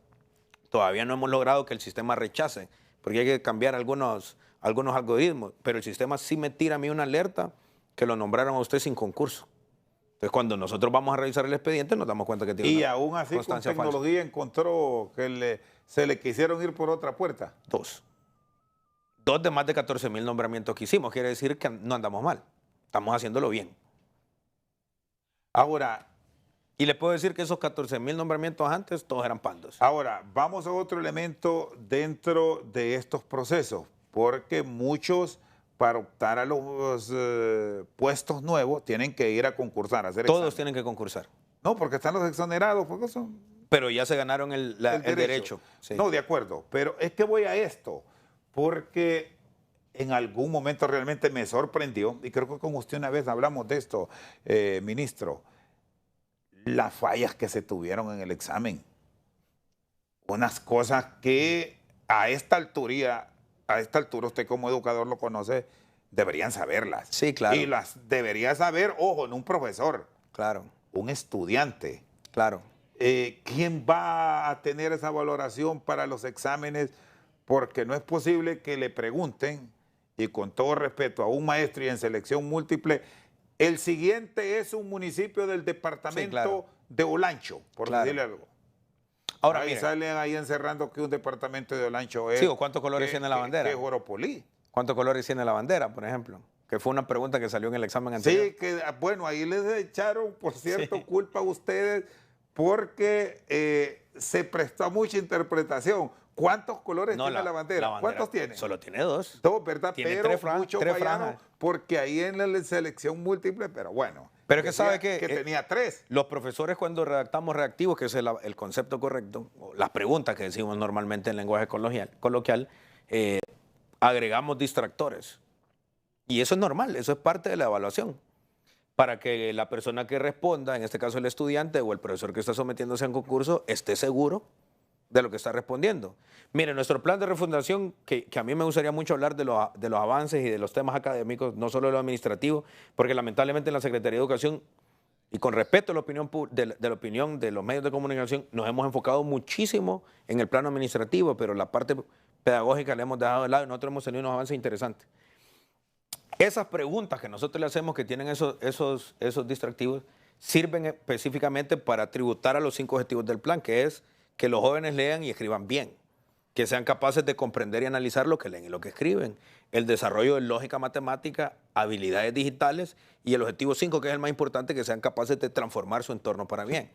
todavía no hemos logrado que el sistema rechace, porque hay que cambiar algunos algoritmos, pero el sistema sí me tira a mí una alerta que lo nombraron a usted sin concurso. Entonces, cuando nosotros vamos a revisar el expediente, nos damos cuenta que tiene Y una aún así con constancia tecnología encontró que se le quisieron ir por otra puerta. falsa. Dos de más de 14.000 nombramientos que hicimos. Quiere decir que no andamos mal. Estamos haciéndolo bien. Ahora, Y le puedo decir que esos 14.000 nombramientos antes, todos eran pandos. Ahora, vamos a otro elemento dentro de estos procesos, porque muchos para optar a los puestos nuevos tienen que ir a concursar, a hacer Todos examen. tienen que concursar. No, porque están los exonerados, porque son Pero ya se ganaron el derecho. Sí. No, de acuerdo, pero es que voy a esto, porque en algún momento realmente me sorprendió, y creo que con usted una vez hablamos de esto, ministro, las fallas que se tuvieron en el examen. Unas cosas que a esta altura usted como educador lo conoce, deberían saberlas. Sí, claro. Y las debería saber, ojo, no un profesor, Claro, un estudiante. claro. ¿Quién va a tener esa valoración para los exámenes? Porque no es posible que le pregunten, y con todo respeto a un maestro y en selección múltiple, el siguiente es un municipio del departamento Sí, claro. de Olancho, por Claro. decirle algo. Ahora, Ahí mire, salen ahí encerrando que un departamento de Olancho es... sí, ¿o cuántos colores tiene la bandera? Que es Joropolí. ¿Cuántos colores tiene la bandera, por ejemplo? Que fue una pregunta que salió en el examen anterior. Sí, que bueno, ahí les echaron, por cierto, Sí. culpa a ustedes porque se prestó a mucha interpretación. ¿Cuántos colores No, tiene la bandera? ¿Cuántos tiene? Solo tiene dos. Dos, ¿verdad? Tiene Pero tres muchos tres fallaron franjas. porque ahí en la selección múltiple, pero bueno. Pero es que decía sabe que, tenía tres. Los profesores cuando redactamos reactivos, que es el concepto correcto, o las preguntas que decimos normalmente en lenguaje coloquial, agregamos distractores. Y eso es normal, eso es parte de la evaluación. Para que la persona que responda, en este caso el estudiante o el profesor que está sometiéndose a un concurso, esté seguro de lo que está respondiendo. Mire, nuestro plan de refundación, que a mí me gustaría mucho hablar de los avances y de los temas académicos, no solo de lo administrativo, porque lamentablemente en la Secretaría de Educación, y con respeto a la opinión de la opinión de los medios de comunicación, nos hemos enfocado muchísimo en el plano administrativo, pero la parte pedagógica la hemos dejado de lado y nosotros hemos tenido unos avances interesantes. Esas preguntas que nosotros le hacemos que tienen esos distractivos sirven específicamente para tributar a los 5 objetivos del plan, que es que los jóvenes lean y escriban bien, que sean capaces de comprender y analizar lo que leen y lo que escriben, el desarrollo de lógica matemática, habilidades digitales y el objetivo 5, que es el más importante, que sean capaces de transformar su entorno para bien.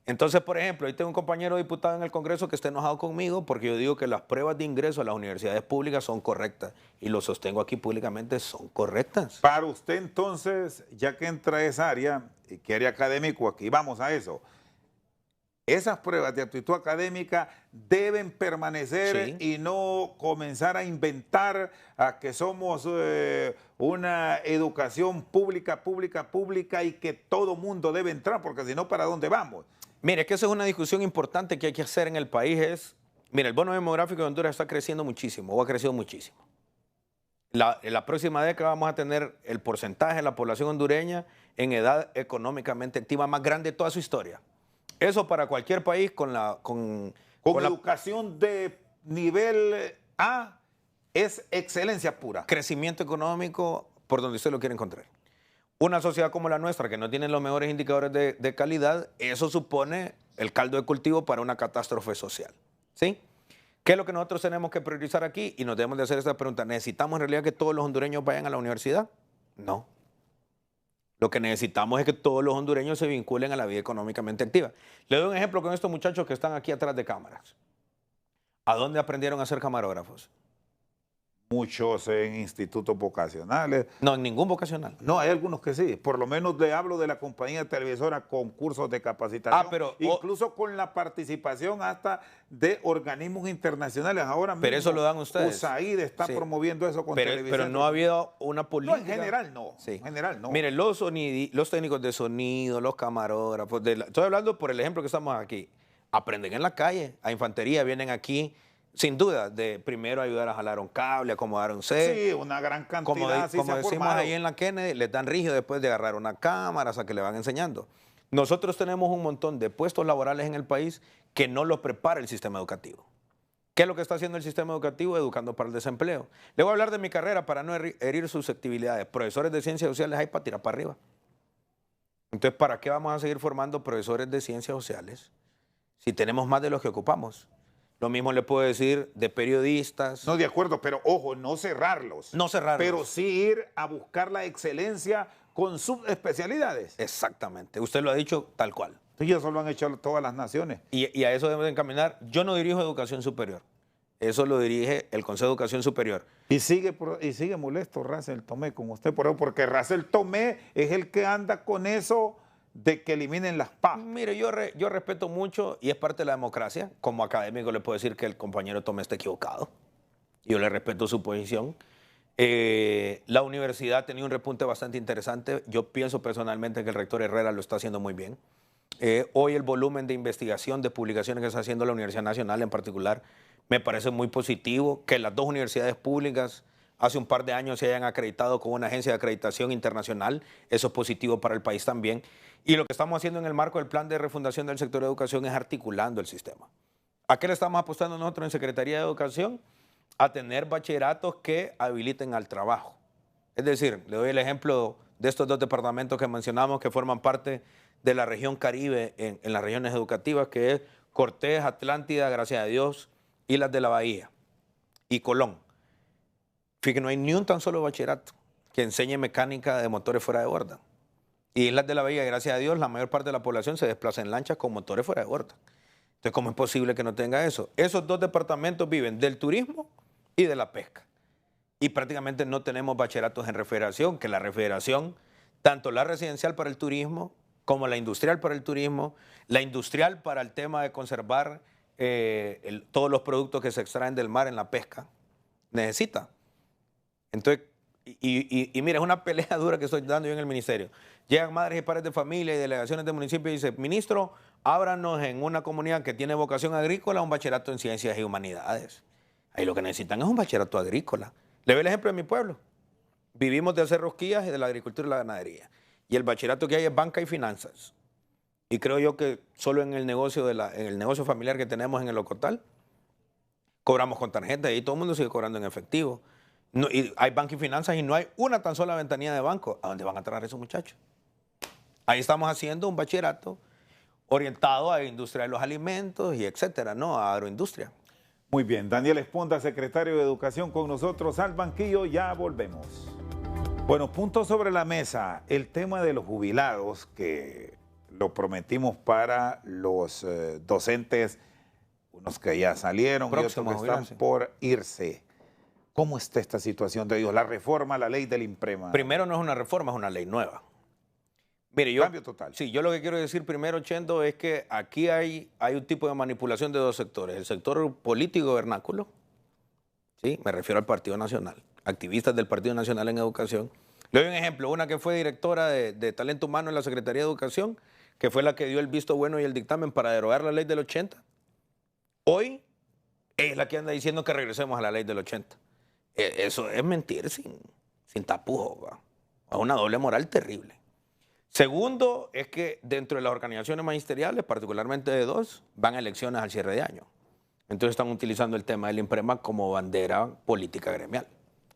Entonces, por ejemplo, ahí tengo un compañero diputado en el Congreso que está enojado conmigo porque yo digo que las pruebas de ingreso a las universidades públicas son correctas y lo sostengo aquí públicamente, son correctas. Para usted entonces, ya que entra a esa área, y que área académico, aquí vamos a eso. Esas pruebas de aptitud académica deben permanecer Sí. y no comenzar a inventar a que somos una educación pública y que todo mundo debe entrar, porque si no, ¿para dónde vamos? Mire, que esa es una discusión importante que hay que hacer en el país. Mire, el bono demográfico de Honduras está creciendo muchísimo, o ha crecido muchísimo. En la próxima década vamos a tener el porcentaje de la población hondureña en edad económicamente activa más grande de toda su historia. Eso para cualquier país con la educación de nivel A es excelencia pura. crecimiento económico por donde usted lo quiere encontrar. Una sociedad como la nuestra, que no tiene los mejores indicadores de calidad, eso supone el caldo de cultivo para una catástrofe social. ¿Sí? ¿Qué es lo que nosotros tenemos que priorizar aquí? Y nos debemos de hacer esta pregunta. ¿Necesitamos en realidad que todos los hondureños vayan a la universidad? No. Lo que necesitamos es que todos los hondureños se vinculen a la vida económicamente activa. Le doy un ejemplo con estos muchachos que están aquí atrás de cámaras. ¿A dónde aprendieron a ser camarógrafos? muchos en institutos vocacionales. No, en ningún vocacional. No, hay algunos que sí. Por lo menos le hablo de la compañía televisora con cursos de capacitación. Pero incluso con la participación hasta de organismos internacionales. Ahora mismo, pero eso lo dan ustedes. USAID está promoviendo eso con televisión. Pero no ha habido una política. No, en general no. Sí. En general no. Mire, los técnicos de sonido, los camarógrafos, estoy hablando por el ejemplo que estamos aquí. Aprenden en la calle, a infantería, vienen aquí. Sin duda, de primero ayudar a jalar un cable, acomodar un set. Sí, una gran cantidad. Como decimos ahí en la Kennedy, les dan rígido después de agarrar una cámara, hasta que le van enseñando. Nosotros tenemos un montón de puestos laborales en el país que no los prepara el sistema educativo. ¿Qué es lo que está haciendo el sistema educativo? Educando para el desempleo. Le voy a hablar de mi carrera para no herir susceptibilidades. Profesores de ciencias sociales hay para tirar para arriba. Entonces, ¿para qué vamos a seguir formando profesores de ciencias sociales si tenemos más de los que ocupamos? Lo mismo le puedo decir de periodistas. No, de acuerdo, pero ojo, no cerrarlos. No cerrarlos. Pero sí ir a buscar la excelencia con subespecialidades. Exactamente. Usted lo ha dicho tal cual. Y eso lo han hecho todas las naciones. Y a eso debemos encaminar. Yo no dirijo educación superior. Eso lo dirige el Consejo de Educación Superior. Y sigue molesto Racel Tomé con usted, porque Racel Tomé es el que anda con eso de que eliminen las PA. Mire, yo respeto mucho y es parte de la democracia. Como académico le puedo decir que el compañero Tomé está equivocado. Yo le respeto su posición. La universidad ha tenido un repunte bastante interesante. Yo pienso personalmente que el rector Herrera lo está haciendo muy bien. Hoy el volumen de investigación, de publicaciones que está haciendo la Universidad Nacional en particular, me parece muy positivo. Que las dos universidades públicas hace un par de años se hayan acreditado con una agencia de acreditación internacional, eso es positivo para el país también. Y lo que estamos haciendo en el marco del plan de refundación del sector de educación es articulando el sistema. ¿A qué le estamos apostando nosotros en Secretaría de Educación? A tener bachilleratos que habiliten al trabajo. Es decir, le doy el ejemplo de estos dos departamentos que mencionamos que forman parte de la región Caribe en las regiones educativas, que es Cortés, Atlántida, gracias a Dios, Islas de la Bahía y Colón. Fíjense, no hay ni un tan solo bachillerato que enseñe mecánica de motores fuera de borda. Y Islas de la Bahía, gracias a Dios, la mayor parte de la población se desplaza en lanchas con motores fuera de borda. Entonces, ¿cómo es posible que no tenga eso? Esos dos departamentos viven del turismo y de la pesca. Y prácticamente no tenemos bachilleratos en refrigeración, que la refrigeración, tanto la residencial para el turismo, como la industrial para el turismo, la industrial para el tema de conservar todos los productos que se extraen del mar en la pesca, necesita. Entonces, y mira, es una pelea dura que estoy dando yo en el ministerio. Llegan madres y padres de familia y delegaciones de municipios y dicen, ministro, ábranos en una comunidad que tiene vocación agrícola un bachillerato en ciencias y humanidades. Ahí lo que necesitan es un bachillerato agrícola. Le doy el ejemplo de mi pueblo. Vivimos de hacer rosquillas y de la agricultura y la ganadería. Y el bachillerato que hay es banca y finanzas. Y creo yo que solo en el negocio, en el negocio familiar que tenemos en el Ocotal, cobramos con tarjeta y todo el mundo sigue cobrando en efectivo. No, y hay banca y finanzas y no hay una tan sola ventanilla de banco. ¿A dónde van a traer esos muchachos? Ahí estamos haciendo un bachillerato orientado a industria de los alimentos y etcétera, ¿no? A agroindustria. Muy bien, Daniel Esponda, secretario de Educación con nosotros al banquillo, ya volvemos. Bueno, punto sobre la mesa, el tema de los jubilados, que lo prometimos para los docentes, unos que ya salieron y otros que están por irse. ¿Cómo está esta situación de ellos? La reforma, la ley del IMPREMA. Primero no es una reforma, es una ley nueva. Mire, Cambio total. Sí, yo lo que quiero decir primero, Chendo, es que aquí hay un tipo de manipulación de dos sectores. El sector político vernáculo, ¿sí? Me refiero al Partido Nacional, activistas del Partido Nacional en Educación. Le doy un ejemplo, una que fue directora de Talento Humano en la Secretaría de Educación, que fue la que dio el visto bueno y el dictamen para derogar la ley del 80. Hoy es la que anda diciendo que regresemos a la ley del 80. Eso es mentir sin tapujos, ¿va? Es una doble moral terrible. Segundo, es que dentro de las organizaciones magisteriales, particularmente de dos, van a elecciones al cierre de año. Entonces están utilizando el tema del IMPREMA como bandera política gremial.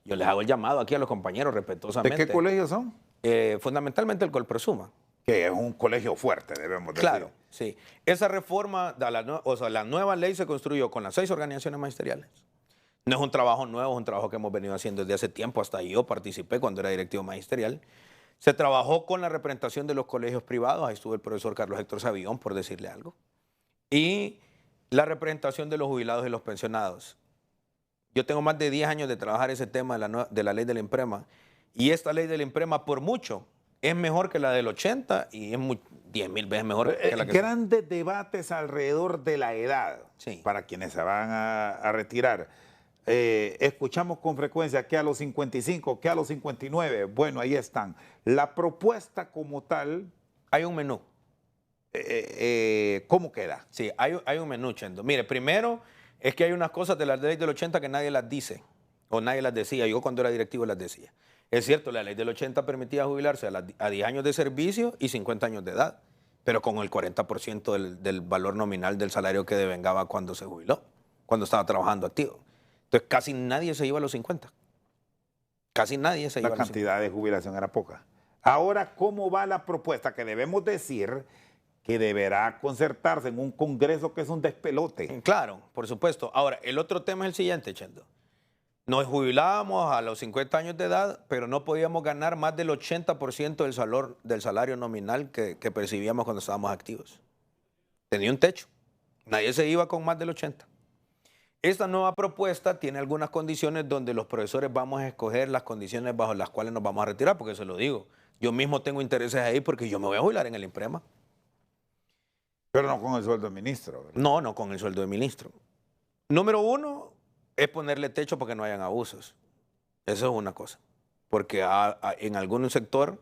Yo les hago el llamado aquí a los compañeros respetuosamente. ¿De qué colegios son? Fundamentalmente el Colpresuma. Que es un colegio fuerte, debemos decir. Claro, sí. Esa reforma, la nueva ley se construyó con las 6 organizaciones magisteriales. No es un trabajo nuevo, es un trabajo que hemos venido haciendo desde hace tiempo. Hasta yo participé cuando era directivo magisterial. Se trabajó con la representación de los colegios privados, ahí estuvo el profesor Carlos Héctor Savillón, por decirle algo, y la representación de los jubilados y los pensionados. Yo tengo más de 10 años de trabajar ese tema de la ley del IMPREMA. Y esta ley del IMPREMA, por mucho, es mejor que la del 80 y es 10.000 veces mejor que la que... Grandes debates alrededor de la edad, Sí. para quienes se van a retirar. Escuchamos con frecuencia que a los 55, que a los 59. Bueno, ahí están. La propuesta como tal... Hay un menú. ¿Cómo queda? Sí, hay un menú, Chendo. Mire, primero es que hay unas cosas de la ley del 80 que nadie las dice o nadie las decía. Yo cuando era directivo las decía. Es cierto, la ley del 80 permitía jubilarse a 10 años de servicio y 50 años de edad, pero con el 40% del valor nominal del salario que devengaba cuando se jubiló, cuando estaba trabajando activo. Entonces casi nadie se iba a los 50. Casi nadie se iba a los 50. La cantidad de jubilación era poca. Ahora, ¿cómo va la propuesta? Que debemos decir que deberá concertarse en un congreso que es un despelote. Claro, por supuesto. Ahora, el otro tema es el siguiente, Chendo. Nos jubilábamos a los 50 años de edad, pero no podíamos ganar más del 80% del salario nominal que percibíamos cuando estábamos activos. Tenía un techo. Nadie se iba con más del 80%. Esta nueva propuesta tiene algunas condiciones donde los profesores vamos a escoger las condiciones bajo las cuales nos vamos a retirar, porque se lo digo. Yo mismo tengo intereses ahí porque yo me voy a jubilar en el IMPREMA. Pero no con el sueldo de ministro, ¿verdad? No, no con el sueldo de ministro. Número uno es ponerle techo para que no hayan abusos. Eso es una cosa. Porque en algún sector,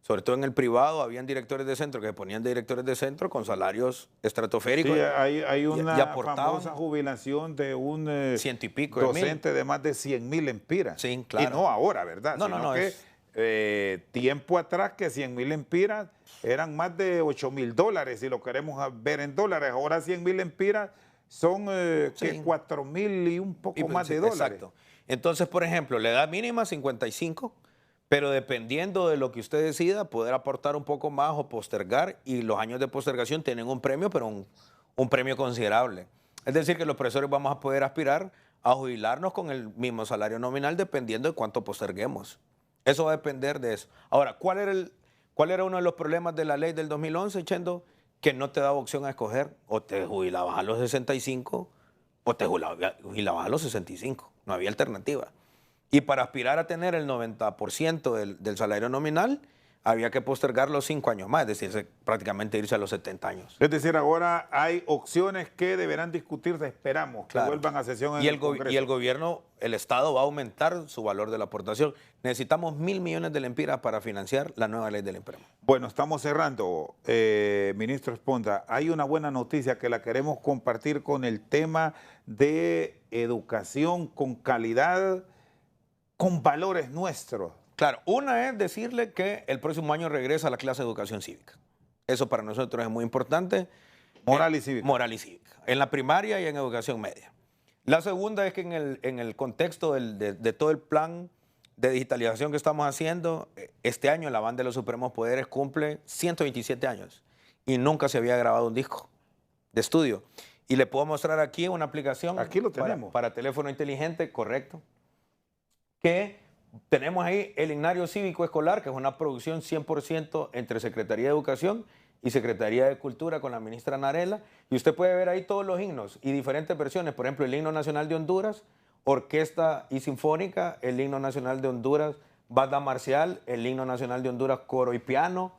sobre todo en el privado, habían directores de centro que se ponían de directores de centro con salarios estratosféricos. Sí, hay una aportaban famosa jubilación de un 100 y pico docente de más de 100.000 empiras. Sí, claro. Y no ahora, ¿verdad? No, Sino no, que tiempo atrás que 100.000 empiras eran más de $8.000, si lo queremos ver en dólares. Ahora 100.000 empiras son Sí. 4.000 y un poco más de dólares. Exacto. Entonces, por ejemplo, la edad mínima 55, pero dependiendo de lo que usted decida, poder aportar un poco más o postergar, y los años de postergación tienen un premio, pero un premio considerable. Es decir, que los profesores vamos a poder aspirar a jubilarnos con el mismo salario nominal dependiendo de cuánto posterguemos. Eso va a depender de eso. Ahora, ¿cuál era uno de los problemas de la ley del 2011, Chendo? Que no te daba opción a escoger. O te jubilabas a los 65 o te jubilabas a los 65. No había alternativa. Y para aspirar a tener el 90% del salario nominal, había que postergar los 5 años más, es decir, prácticamente irse a los 70 años. Es decir, ahora hay opciones que deberán discutirse, esperamos, que vuelvan a sesión en el Congreso. Y el gobierno, el Estado va a aumentar su valor de la aportación. Necesitamos 1.000 millones de lempiras para financiar la nueva ley del IMPREMA. Bueno, estamos cerrando, ministro Esponda. Hay una buena noticia que la queremos compartir con el tema de educación con calidad, con valores nuestros. Claro, una es decirle que el próximo año regresa a la clase de educación cívica. Eso para nosotros es muy importante. Moral y cívica. Moral y cívica. En la primaria y en educación media. La segunda es que en el contexto de todo el plan de digitalización que estamos haciendo, este año la Banda de los Supremos Poderes cumple 127 años y nunca se había grabado un disco de estudio. Y le puedo mostrar aquí una aplicación. Aquí lo tenemos. Para teléfono inteligente, correcto. Que tenemos ahí el Himnario Cívico Escolar, que es una producción 100% entre Secretaría de Educación y Secretaría de Cultura con la ministra Narela. Y usted puede ver ahí todos los himnos y diferentes versiones. Por ejemplo, el himno nacional de Honduras, orquesta y sinfónica, el himno nacional de Honduras, banda marcial, el himno nacional de Honduras, coro y piano,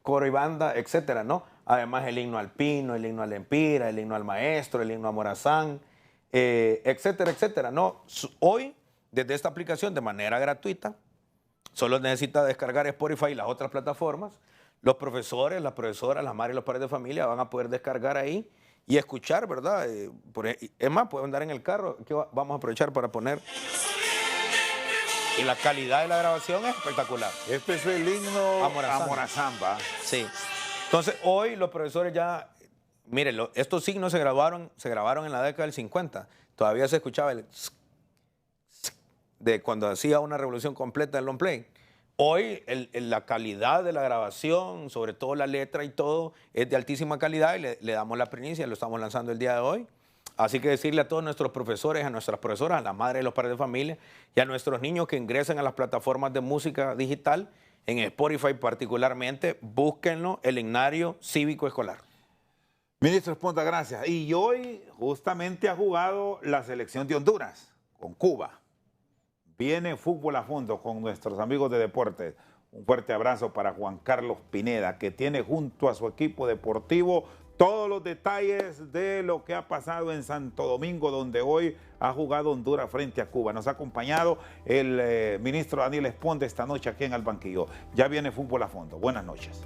coro y banda, etcétera, ¿no? Además, el himno alpino, el himno al Empira, el himno al Maestro, el himno a Morazán, etcétera, etcétera, ¿no? Hoy, desde esta aplicación de manera gratuita, solo necesita descargar Spotify y las otras plataformas. Los profesores, las profesoras, las madres y los padres de familia van a poder descargar ahí y escuchar, ¿verdad? Es más, pueden andar en el carro, que vamos a aprovechar para poner. Y la calidad de la grabación es espectacular. Este es el himno a Morazán, ¿va? Sí. Entonces, hoy los profesores ya, miren, estos signos se grabaron en la década del 50. Todavía se escuchaba el de cuando hacía una revolución completa del long play. Hoy la calidad de la grabación, sobre todo la letra y todo, es de altísima calidad y le damos la primicia, lo estamos lanzando el día de hoy. Así que decirle a todos nuestros profesores, a nuestras profesoras, a las madres y los padres de familia y a nuestros niños que ingresen a las plataformas de música digital, en Spotify particularmente, búsquenlo, el Himnario Cívico Escolar. Ministro Esponda, gracias. Y hoy justamente ha jugado la selección de Honduras con Cuba. Viene fútbol a fondo con nuestros amigos de deportes. Un fuerte abrazo para Juan Carlos Pineda, que tiene junto a su equipo deportivo todos los detalles de lo que ha pasado en Santo Domingo, donde hoy ha jugado Honduras frente a Cuba. Nos ha acompañado el ministro Daniel Esponde esta noche aquí en el banquillo. Ya viene fútbol a fondo. Buenas noches.